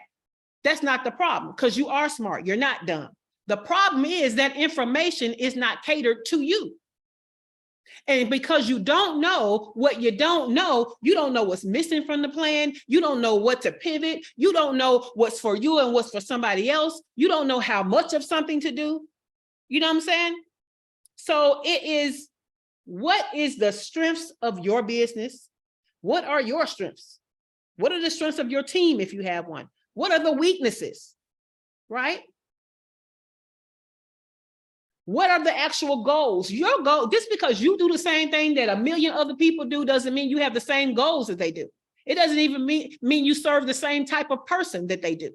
That's not the problem, because you are smart. You're not dumb. The problem is that information is not catered to you. And because you don't know what you don't know what's missing from the plan. You don't know what to pivot. You don't know what's for you and what's for somebody else. You don't know how much of something to do. You know what I'm saying? So it is, what is the strengths of your business? What are your strengths? What are the strengths of your team if you have one? What are the weaknesses, right? What are the actual goals? Your goal, just because you do the same thing that a million other people do doesn't mean you have the same goals that they do. It doesn't even mean you serve the same type of person that they do.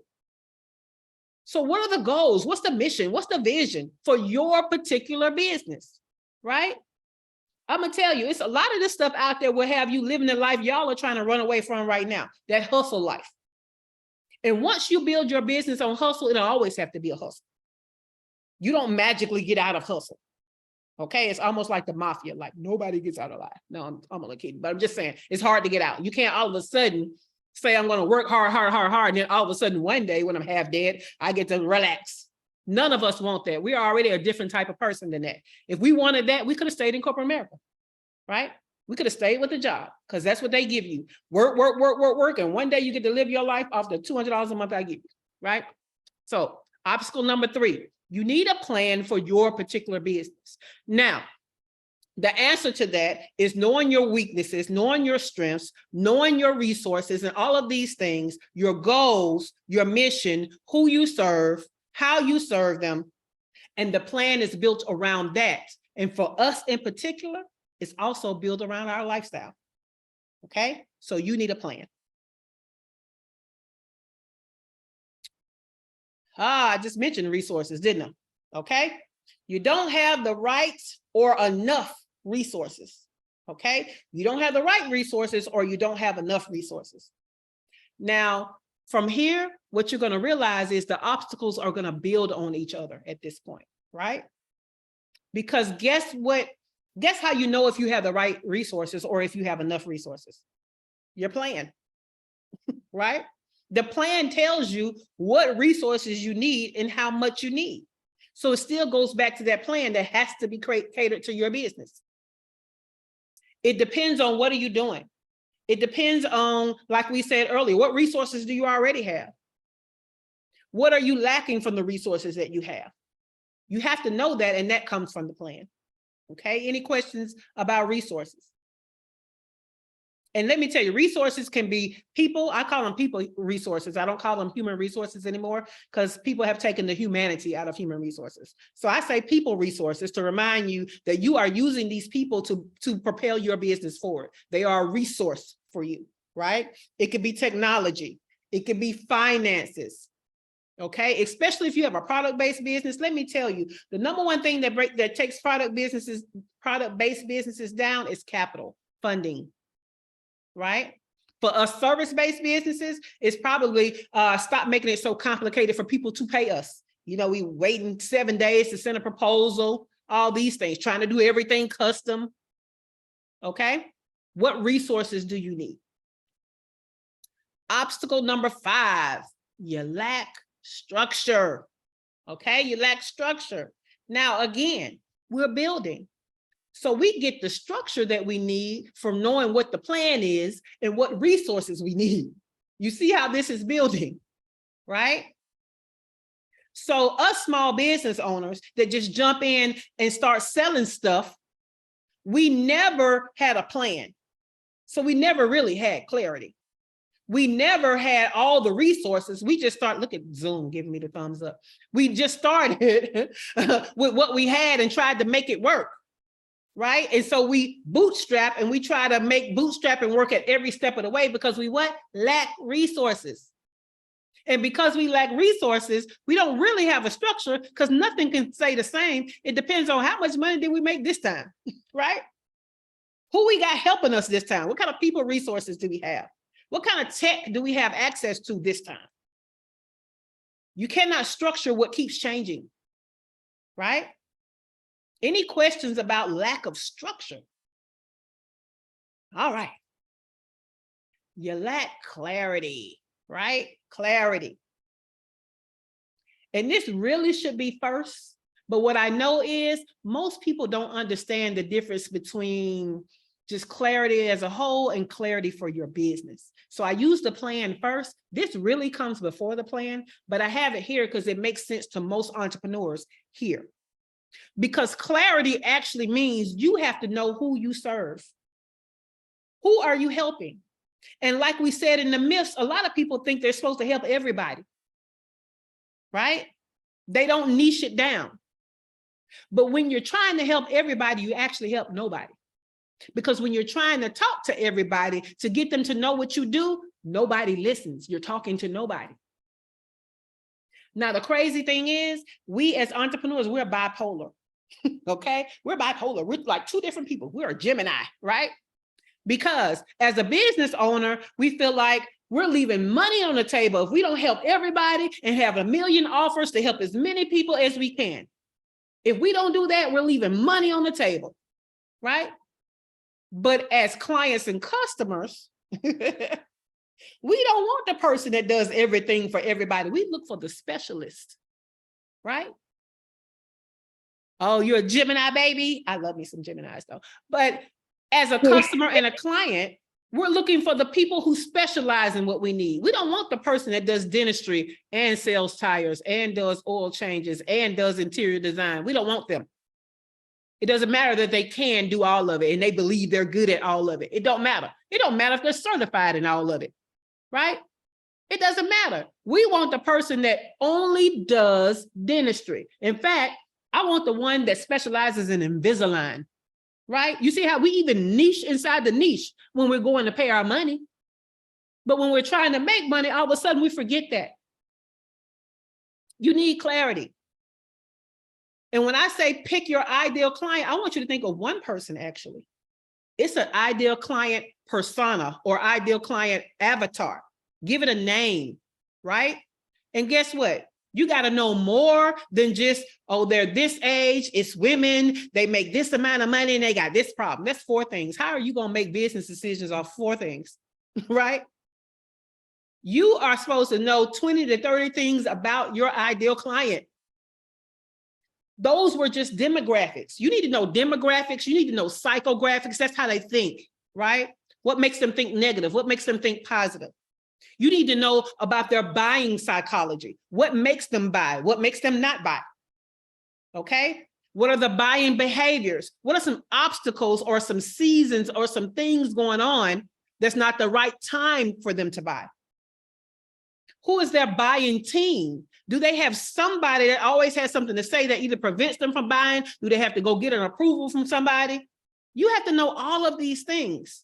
So what are the goals? What's the mission? What's the vision for your particular business, right? I'm gonna tell you, it's a lot of this stuff out there will have you living the life y'all are trying to run away from right now, that hustle life. And once you build your business on hustle, it'll always have to be a hustle. You don't magically get out of hustle. Okay, it's almost like the mafia, like nobody gets out alive. No, I'm only kidding, but I'm just saying it's hard to get out. You can't all of a sudden say I'm gonna work hard, and then all of a sudden one day when I'm half dead, I get to relax. None of us want that. We are already a different type of person than that. If we wanted that, we could have stayed in corporate America, right? We could have stayed with the job, because that's what they give you. Work. And one day you get to live your life off the $200 a month I give you, right? So obstacle number 3, you need a plan for your particular business. Now, the answer to that is knowing your weaknesses, knowing your strengths, knowing your resources, and all of these things, your goals, your mission, who you serve, how you serve them, and the plan is built around that. And for us in particular, it's also built around our lifestyle. Okay, so you need a plan. I just mentioned resources, didn't I? Okay, you don't have the right or enough resources. Okay, you don't have the right resources, or you don't have enough resources. Now, from here, what you're going to realize is the obstacles are going to build on each other at this point, right? Because guess what? Guess how you know if you have the right resources or if you have enough resources? Your plan, right? The plan tells you what resources you need and how much you need. So it still goes back to that plan that has to be catered to your business. It depends on what are you doing. It depends on, like we said earlier, what resources do you already have? What are you lacking from the resources that you have? You have to know that, and that comes from the plan. Okay, any questions about resources? And let me tell you, resources can be people. I call them people resources. I don't call them human resources anymore, because people have taken the humanity out of human resources. So I say people resources to remind you that you are using these people to propel your business forward. They are a resource for you, right? It could be technology. It could be finances. Okay, especially if you have a product-based business. Let me tell you, the number one thing that takes product-based businesses down is capital funding, right? For us service-based businesses, it's probably stop making it so complicated for people to pay us. You know, we waiting 7 days to send a proposal, all these things, trying to do everything custom. Okay, what resources do you need? Obstacle number 5, you lack structure. Okay, you lack structure. Now, again, we're building. So we get the structure that we need from knowing what the plan is and what resources we need. You see how this is building, right? So us small business owners that just jump in and start selling stuff, we never had a plan. So we never really had clarity. We never had all the resources. We just started, look at Zoom giving me the thumbs up. We just started with what we had and tried to make it work, right? And so we bootstrap and we try to make bootstrapping work at every step of the way because we what? Lack resources. And because we lack resources, we don't really have a structure because nothing can stay the same. It depends on how much money did we make this time, right? Who we got helping us this time? What kind of people resources do we have? What kind of tech do we have access to this time? You cannot structure what keeps changing, right? Any questions about lack of structure? All right. You lack clarity, right? Clarity. And this really should be first. But what I know is most people don't understand the difference between just clarity as a whole and clarity for your business. So I use the plan first. This really comes before the plan, but I have it here because it makes sense to most entrepreneurs here. Because clarity actually means you have to know who you serve. Who are you helping? And like we said in the myths, a lot of people think they're supposed to help everybody, right? They don't niche it down. But when you're trying to help everybody, you actually help nobody. Because when you're trying to talk to everybody to get them to know what you do, nobody listens. You're talking to nobody. Now, the crazy thing is, we as entrepreneurs, we're bipolar, okay? We're bipolar. We're like two different people. We're a Gemini, right? Because as a business owner, we feel like we're leaving money on the table if we don't help everybody and have 1 million offers to help as many people as we can. If we don't do that, we're leaving money on the table, right? But as clients and customers, we don't want the person that does everything for everybody. We look for the specialist, right? Oh, you're a Gemini, baby. I love me some Geminis though. But as a customer and a client, we're looking for the people who specialize in what we need. We don't want the person that does dentistry and sells tires and does oil changes and does interior design. We don't want them. It doesn't matter that they can do all of it and they believe they're good at all of it. It don't matter. It don't matter if they're certified in all of it, right? It doesn't matter. We want the person that only does dentistry. In fact, I want the one that specializes in Invisalign, right? You see how we even niche inside the niche when we're going to pay our money. But when we're trying to make money, all of a sudden we forget that. You need clarity. And when I say pick your ideal client, I want you to think of one person actually. It's an ideal client persona or ideal client avatar. Give it a name, right? And guess what? You got to know more than just, oh, they're this age, it's women, they make this amount of money and they got this problem. That's 4 things. How are you going to make business decisions off 4 things, right? You are supposed to know 20 to 30 things about your ideal client. Those were just demographics. You need to know demographics. You need to know psychographics. That's how they think, right? What makes them think negative? What makes them think positive? You need to know about their buying psychology. What makes them buy? What makes them not buy? Okay? What are the buying behaviors? What are some obstacles or some seasons or some things going on that's not the right time for them to buy? Who is their buying team? Do they have somebody that always has something to say that either prevents them from buying? Do they have to go get an approval from somebody? You have to know all of these things.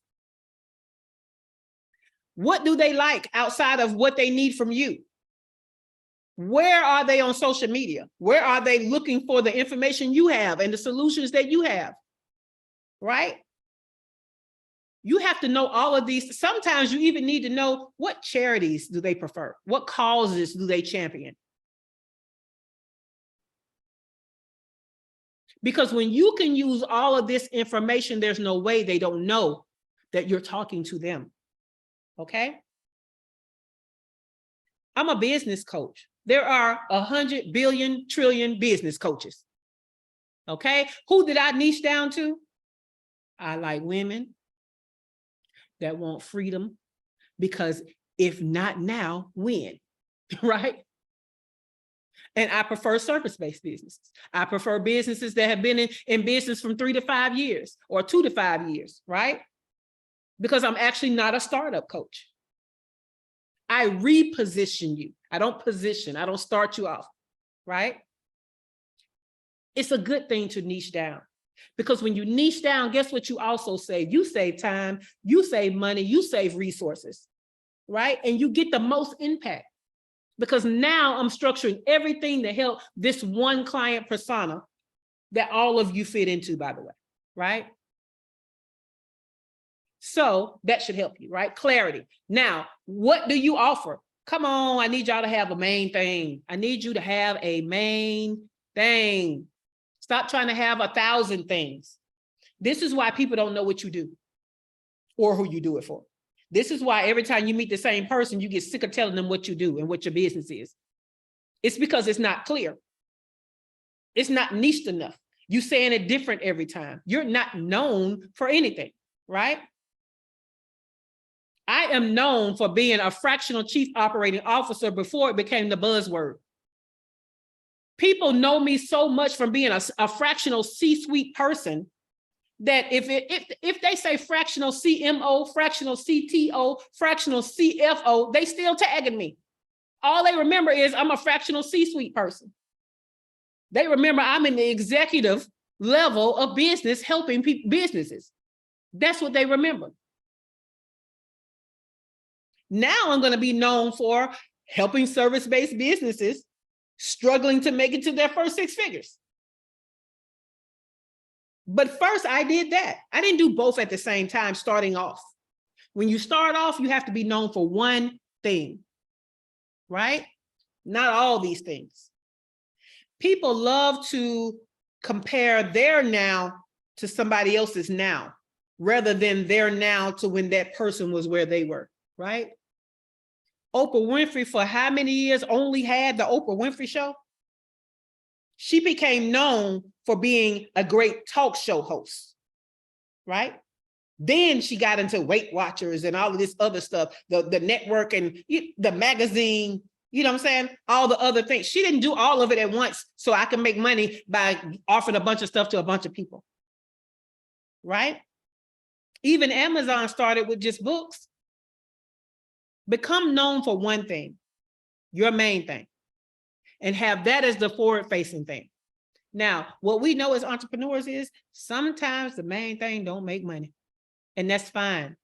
What do they like outside of what they need from you? Where are they on social media? Where are they looking for the information you have and the solutions that you have? Right? You have to know all of these. Sometimes you even need to know what charities do they prefer? What causes do they champion? Because when you can use all of this information, there's no way they don't know that you're talking to them. Okay? I'm a business coach. There are 100 billion trillion business coaches. Okay? Who did I niche down to? I like women that want freedom, because if not now, when? Right? And I prefer service-based businesses. I prefer businesses that have been in business from 3 to 5 years or 2 to 5 years, right? Because I'm actually not a startup coach. I reposition you. I don't position. I don't start you off, right? It's a good thing to niche down, because when you niche down, guess what you also save? You save time, you save money, you save resources, right? And you get the most impact, because now I'm structuring everything to help this one client persona that all of you fit into, by the way, right? So that should help you, right? Clarity. Now, what do you offer? Come on, I need y'all to have a main thing. I need you to have a main thing. Stop trying to have 1,000 things. This is why people don't know what you do or who you do it for. This is why every time you meet the same person, you get sick of telling them what you do and what your business is. It's because it's not clear. It's not niched enough. You saying it different every time. You're not known for anything, right? I am known for being a fractional chief operating officer before it became the buzzword. People know me so much from being a fractional C-suite person that if they say fractional CMO, fractional CTO, fractional CFO, they still tagging me. All they remember is I'm a fractional C-suite person. They remember I'm in the executive level of business, helping businesses. That's what they remember. Now I'm going to be known for helping service-based businesses struggling to make it to their first 6 figures. But first I did that. I didn't do both at the same time starting off. When you start off, you have to be known for one thing, right? Not all these things. People love to compare their now to somebody else's now, rather than their now to when that person was where they were, right? Oprah Winfrey, for how many years only had the Oprah Winfrey Show? She became known for being a great talk show host, right? Then she got into Weight Watchers and all of this other stuff, the network and the magazine, you know what I'm saying? All the other things. She didn't do all of it at once so I can make money by offering a bunch of stuff to a bunch of people, right? Even Amazon started with just books. Become known for one thing, your main thing, and have that as the forward-facing thing. Now, what we know as entrepreneurs is sometimes the main thing don't make money, and that's fine.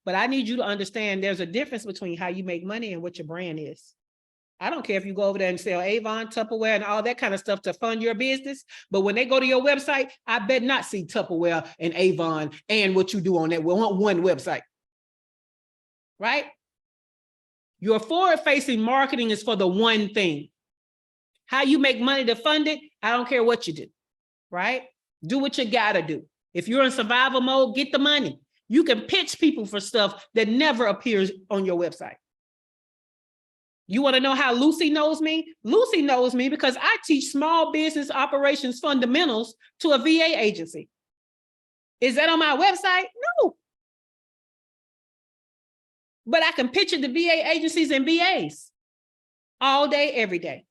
But I need you to understand there's a difference between how you make money and what your brand is. I don't care if you go over there and sell Avon, Tupperware, and all that kind of stuff to fund your business, but when they go to your website, I bet not see Tupperware and Avon and what you do on that one website, right? Your forward-facing marketing is for the one thing. How you make money to fund it, I don't care what you do, right? Do what you gotta do. If you're in survival mode, get the money. You can pitch people for stuff that never appears on your website. You wanna know how Lucy knows me? Lucy knows me because I teach small business operations fundamentals to a VA agency. Is that on my website? No. But I can pitch it to VA agencies and VAs all day, every day.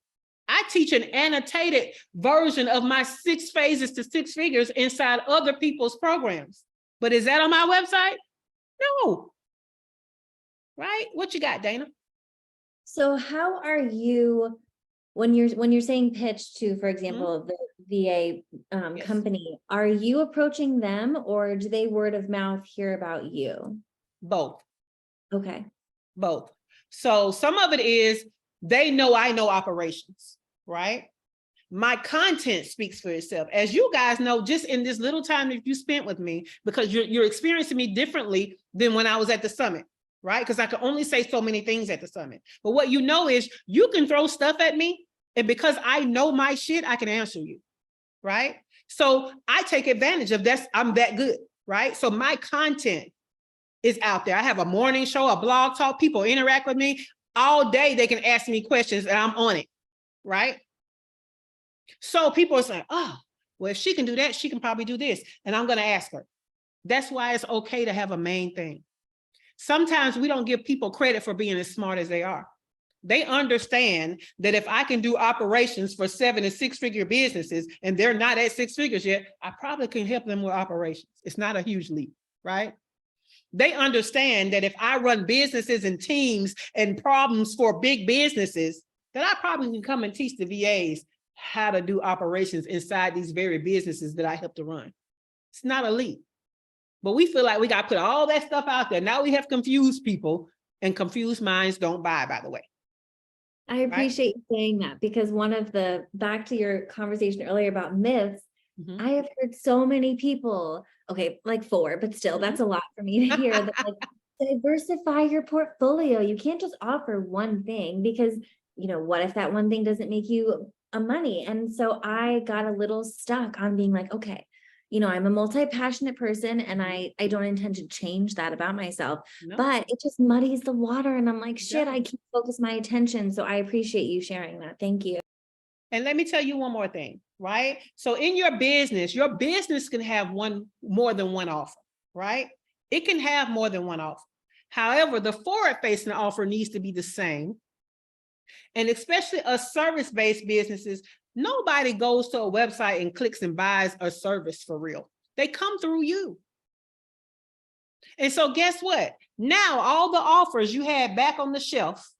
I teach an annotated version of my 6 phases to 6 figures inside other people's programs. But is that on my website? No. Right? What you got, Dana? So how are you, when you're saying pitch to, for example, the VA company, are you approaching them or do they word of mouth hear about you? Both. Okay. Both. So some of it is They know I know operations, right? My content speaks for itself. As you guys know, just in this little time that you spent with me, because you're experiencing me differently than when I was at the summit, right? Because I can only say so many things at the summit. But what you know is you can throw stuff at me, and because I know my shit, I can answer you, right? So I take advantage of that. I'm that good, right? So my content is out there. I have a morning show, a blog talk, people interact with me all day. They can ask me questions and I'm on it, right? So people are saying, oh, well, if she can do that, she can probably do this. And I'm going to ask her. That's why it's okay to have a main thing. Sometimes we don't give people credit for being as smart as they are. They understand that if I can do operations for 7 and 6 figure businesses and they're not at 6 figures yet, I probably can help them with operations. It's not a huge leap, right? They understand that if I run businesses and teams and problems for big businesses, that I probably can come and teach the VAs how to do operations inside these very businesses that I help to run. It's not a leap. But we feel like we got to put all that stuff out there. Now we have confused people, and confused minds don't buy, by the way. I appreciate you saying that, because one of the, back to your conversation earlier about myths, I have heard so many people, okay, like 4, but still, that's a lot for me to hear, that like, diversify your portfolio. You can't just offer one thing, because, you know, what if that one thing doesn't make you a money? And so I got a little stuck on being like, okay, you know, I'm a multi-passionate person and I don't intend to change that about myself, but it just muddies the water. And I'm like, shit, I can't focus my attention. So I appreciate you sharing that. Thank you. And let me tell you one more thing, right? So in your business can have more than one offer, right? It can have more than one offer. However, the forward-facing offer needs to be the same. And especially us service-based businesses, nobody goes to a website and clicks and buys a service for real. They come through you. And so guess what? Now all the offers you had back on the shelf,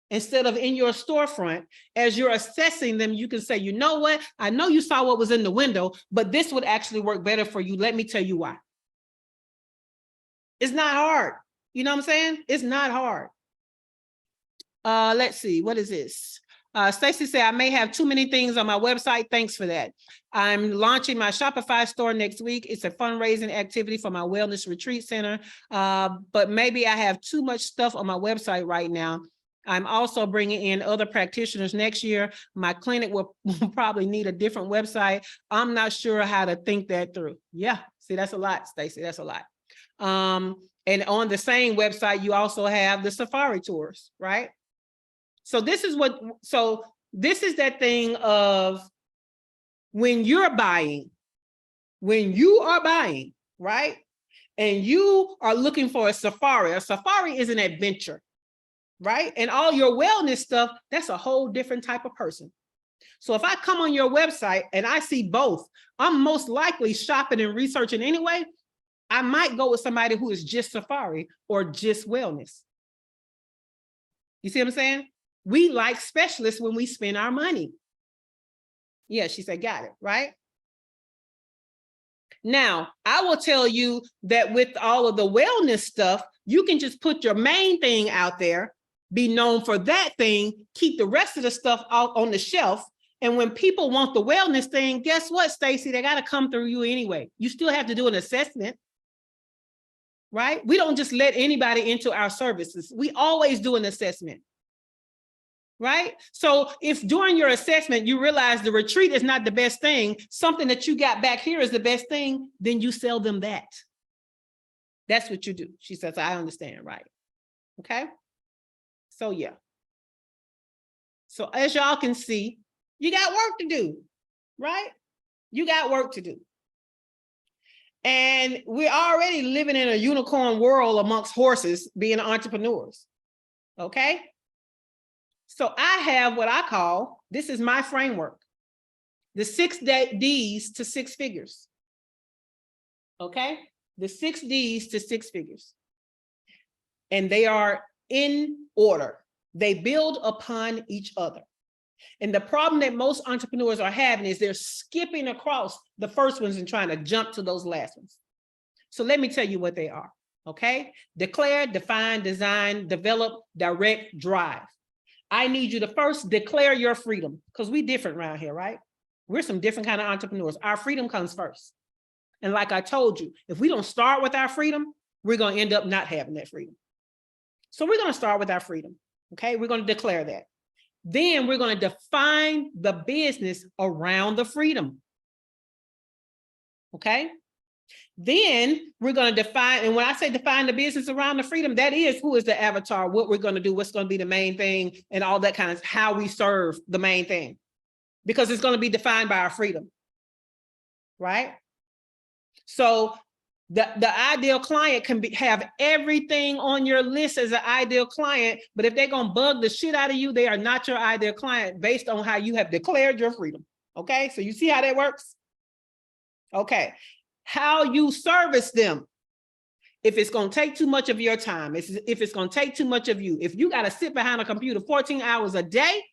instead of in your storefront, as you're assessing them, you can say, you know what? I know you saw what was in the window, but this would actually work better for you. Let me tell you why. It's not hard. You know what I'm saying? It's not hard. Let's see, what is this? Stacy said, I may have too many things on my website. Thanks for that. I'm launching my Shopify store next week. It's a fundraising activity for my wellness retreat center. But maybe I have too much stuff on my website right now. I'm also bringing in other practitioners next year. My clinic will probably need a different website. I'm not sure how to think that through. Yeah, see, that's a lot, Stacy, that's a lot. And on the same website, you also have the safari tours, right? So this is that thing of when you are buying, right? And you are looking for a safari is an adventure, right? And all your wellness stuff, that's a whole different type of person. So if I come on your website and I see both, I'm most likely shopping and researching anyway. I might go with somebody who is just safari or just wellness. You see what I'm saying? We like specialists when we spend our money. Yeah, she said, got it, right? Now, I will tell you that with all of the wellness stuff, you can just put your main thing out there, be known for that thing, keep the rest of the stuff out on the shelf. And when people want the wellness thing, guess what, Stacy? They got to come through you anyway. You still have to do an assessment, right? We don't just let anybody into our services. We always do an assessment. Right? So if during your assessment, you realize the retreat is not the best thing, something that you got back here is the best thing, then you sell them that. That's what you do. She says, I understand, right? Okay. So yeah. So as y'all can see, you got work to do, right? You got work to do. And we're already living in a unicorn world amongst horses being entrepreneurs. Okay. So I have what I call, this is my framework, the 6 Ds to 6 figures. Okay, the 6 Ds to 6 figures. And they are in order. They build upon each other. And the problem that most entrepreneurs are having is they're skipping across the first ones and trying to jump to those last ones. So let me tell you what they are. Okay, declare, define, design, develop, direct, drive. I need you to first declare your freedom, because we different around here, right? We're some different kind of entrepreneurs. Our freedom comes first. And like I told you, if we don't start with our freedom, we're going to end up not having that freedom. So we're going to start with our freedom. Okay, we're going to declare that. Then we're going to define the business around the freedom. Okay. Then we're going to define, and when I say define the business around the freedom, that is who is the avatar, what we're going to do, what's going to be the main thing, and all that kind of how we serve the main thing, because it's going to be defined by our freedom, right? So the ideal client can have everything on your list as an ideal client, but if they're going to bug the shit out of you, they are not your ideal client based on how you have declared your freedom. Okay, so you see how that works? Okay. How you service them. If it's going to take too much of your time, if it's going to take too much of you, if you got to sit behind a computer 14 hours a day,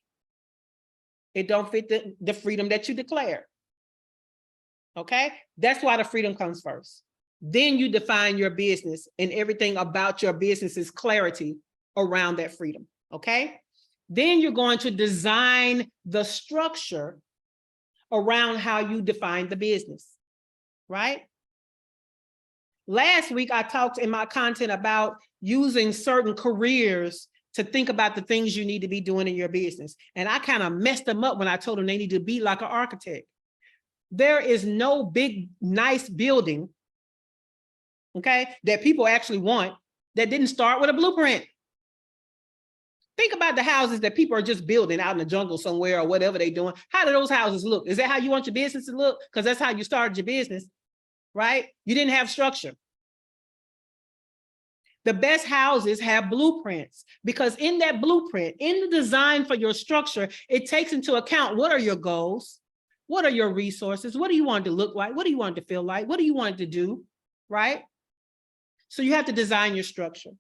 it don't fit the freedom that you declare. Okay, that's why the freedom comes first. Then you define your business, and everything about your business is clarity around that freedom. Okay, then you're going to design the structure around how you define the business. Right? Last week, I talked in my content about using certain careers to think about the things you need to be doing in your business. And I kind of messed them up when I told them they need to be like an architect. There is no big, nice building, okay, that people actually want that didn't start with a blueprint. Think about the houses that people are just building out in the jungle somewhere or whatever they're doing. How do those houses look? Is that how you want your business to look? Because that's how you started your business. Right? You didn't have structure. The best houses have blueprints, because in that blueprint, in the design for your structure, it takes into account what are your goals, what are your resources, what do you want it to look like, what do you want it to feel like, what do you want it to do, right? So you have to design your structure.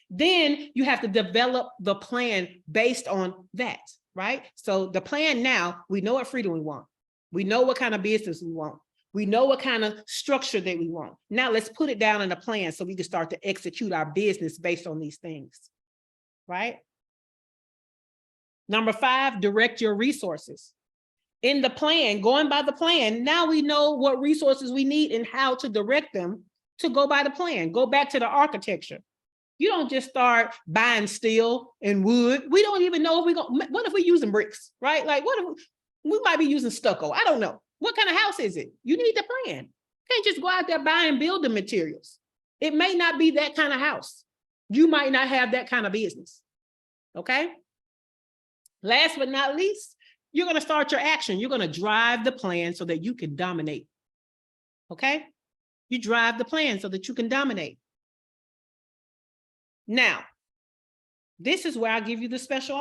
Then you have to develop the plan based on that, right? So the plan now, we know what freedom we want. We know what kind of business we want. We know what kind of structure that we want. Now let's put it down in a plan so we can start to execute our business based on these things, right? Number 5, direct your resources. In the plan, going by the plan, now we know what resources we need and how to direct them to go by the plan. Go back to the architecture. You don't just start buying steel and wood. We don't even know if we're going, what if we're using bricks, right? Like what if we might be using stucco? I don't know. What kind of house is it? You need the plan. You can't just go out there buy and build the materials. It may not be that kind of house. You might not have that kind of business. Okay. Last but not least, you're going to start your action. You're going to drive the plan so that you can dominate. Okay. You drive the plan so that you can dominate. Now, this is where I give you the special